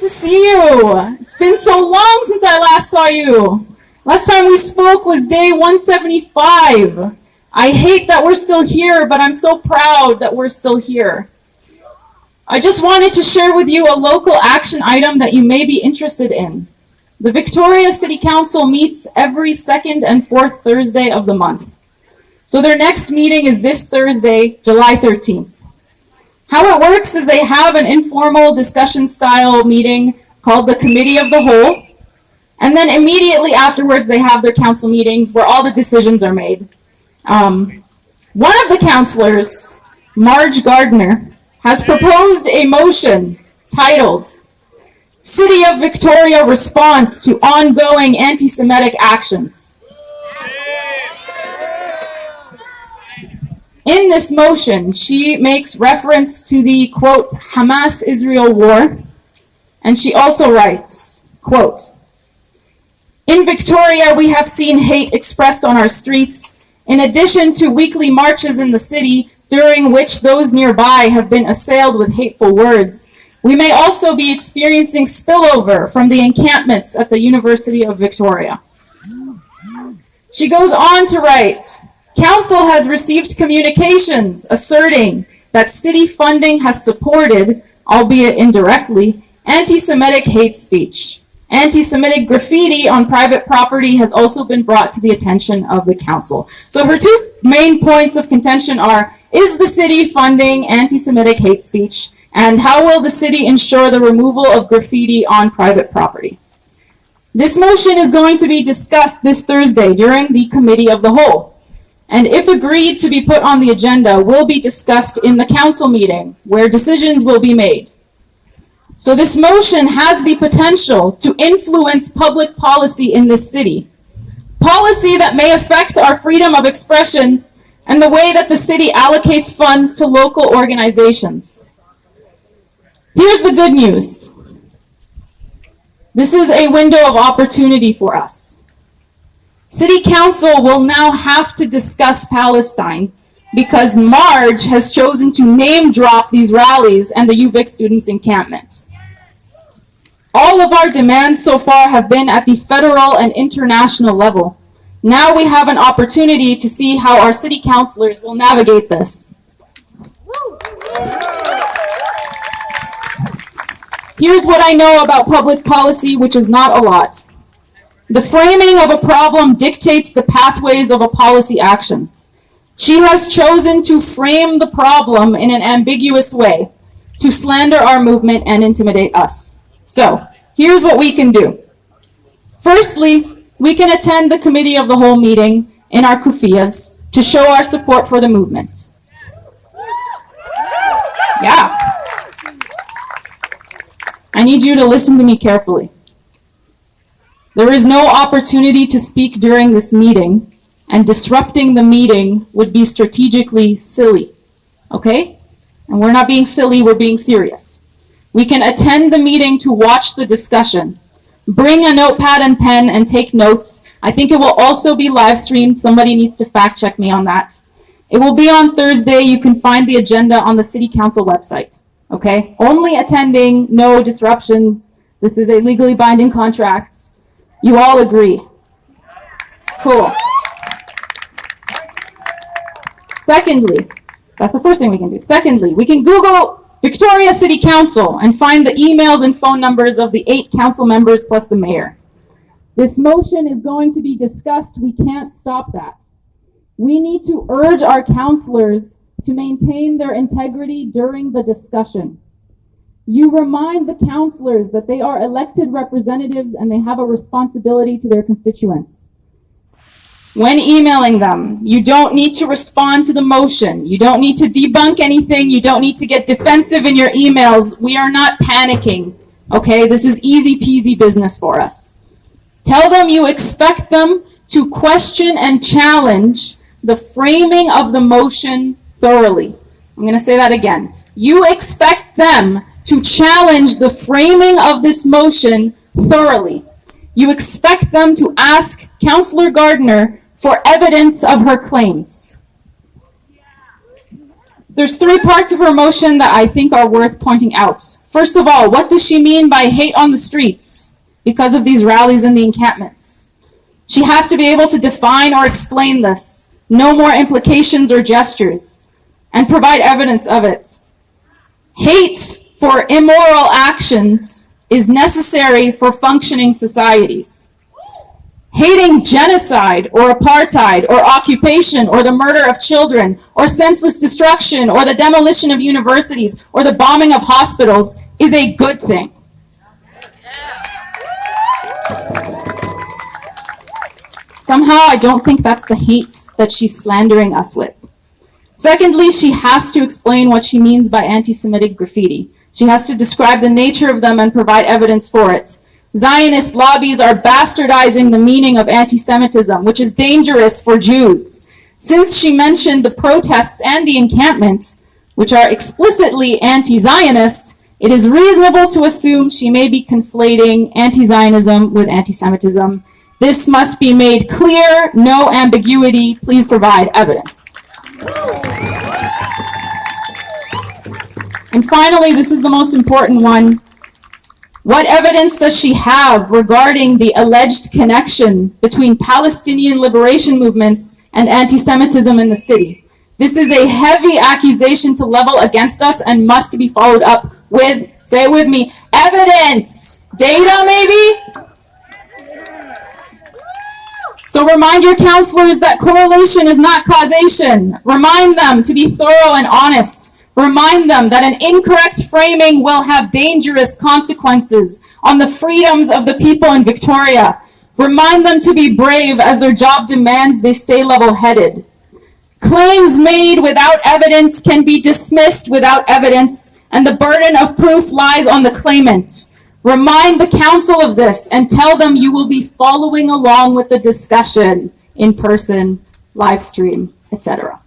To see you. It's been so long since I last saw you. Last time we spoke was day 175. I hate that we're still here, but I'm so proud that we're still here. I just wanted to share with you a local action item that you may be interested in. The Victoria City Council meets every second and fourth Thursday of the month. So their next meeting is this Thursday, July 13th. How it works is they have an informal discussion style meeting called the Committee of the Whole. And then immediately afterwards, they have their council meetings where all the decisions are made. One of the councillors, Marge Gardner, has proposed a motion titled City of Victoria Response to Ongoing Anti-Semitic Actions. In this motion, she makes reference to the, quote, Hamas-Israel war, and she also writes, quote, in Victoria, we have seen hate expressed on our streets, in addition to weekly marches in the city, during which those nearby have been assailed with hateful words. We may also be experiencing spillover from the encampments at the University of Victoria. She goes on to write, Council has received communications asserting that city funding has supported, albeit indirectly, anti-Semitic hate speech. Anti-Semitic graffiti on private property has also been brought to the attention of the council. So her two main points of contention are, is the city funding anti-Semitic hate speech? And how will the city ensure the removal of graffiti on private property? This motion is going to be discussed this Thursday during the Committee of the Whole. And if agreed to be put on the agenda, will be discussed in the council meeting where decisions will be made. So this motion has the potential to influence public policy in this city. Policy that may affect our freedom of expression and the way that the city allocates funds to local organizations. Here's the good news. This is a window of opportunity for us. City Council will now have to discuss Palestine because Marge has chosen to name drop these rallies and the UVic students' encampment. All of our demands so far have been at the federal and international level. Now we have an opportunity to see how our city councilors will navigate this. Here's what I know about public policy, which is not a lot. The framing of a problem dictates the pathways of a policy action. She has chosen to frame the problem in an ambiguous way, to slander our movement and intimidate us. So, here's what we can do. Firstly, we can attend the Committee of the Whole meeting in our kufiyas to show our support for the movement. Yeah. I need you to listen to me carefully. There is no opportunity to speak during this meeting, and disrupting the meeting would be strategically silly. Okay? And we're not being silly, we're being serious. We can attend the meeting to watch the discussion. Bring a notepad and pen and take notes. I think it will also be live streamed. Somebody needs to fact check me on that. It will be on Thursday. You can find the agenda on the City Council website. Okay? Only attending, no disruptions. This is a legally binding contract. You all agree? Cool. Secondly, that's the first thing we can do. Secondly, we can Google Victoria City Council and find the emails and phone numbers of the 8 council members plus the mayor. This motion is going to be discussed. We can't stop that. We need to urge our councilors to maintain their integrity during the discussion. You remind the councilors that they are elected representatives and they have a responsibility to their constituents. When emailing them, you don't need to respond to the motion. You don't need to debunk anything. You don't need to get defensive in your emails. We are not panicking, okay? This is easy peasy business for us. Tell them you expect them to question and challenge the framing of the motion thoroughly. I'm going to say that again. You expect them to challenge the framing of this motion thoroughly. You expect them to ask Councillor Gardner for evidence of her claims. There's three parts of her motion that I think are worth pointing out. First of all, what does she mean by hate on the streets because of these rallies and the encampments? She has to be able to define or explain this. No more implications or gestures, and provide evidence of it. Hate for immoral actions is necessary for functioning societies. Hating genocide or apartheid or occupation or the murder of children or senseless destruction or the demolition of universities or the bombing of hospitals is a good thing. Somehow I don't think that's the hate that she's slandering us with. Secondly, she has to explain what she means by anti-Semitic graffiti. She has to describe the nature of them and provide evidence for it. Zionist lobbies are bastardizing the meaning of anti-Semitism, which is dangerous for Jews. Since she mentioned the protests and the encampment, which are explicitly anti-Zionist, it is reasonable to assume she may be conflating anti-Zionism with anti-Semitism. This must be made clear, no ambiguity. Please provide evidence. And finally, this is the most important one. What evidence does she have regarding the alleged connection between Palestinian liberation movements and anti-Semitism in the city? This is a heavy accusation to level against us and must be followed up with, say it with me, evidence. Data, maybe? So remind your counselors that correlation is not causation. Remind them to be thorough and honest. Remind them that an incorrect framing will have dangerous consequences on the freedoms of the people in Victoria. Remind them to be brave as their job demands they stay level-headed. Claims made without evidence can be dismissed without evidence, and the burden of proof lies on the claimant. Remind the council of this and tell them you will be following along with the discussion in person, live stream, etc.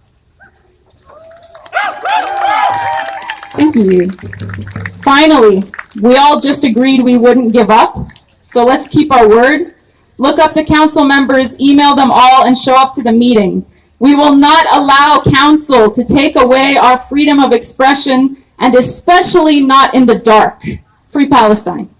Thank you. Finally, we all just agreed we wouldn't give up, so let's keep our word. Look up the council members, email them all, and show up to the meeting. We will not allow council to take away our freedom of expression, and especially not in the dark. Free Palestine.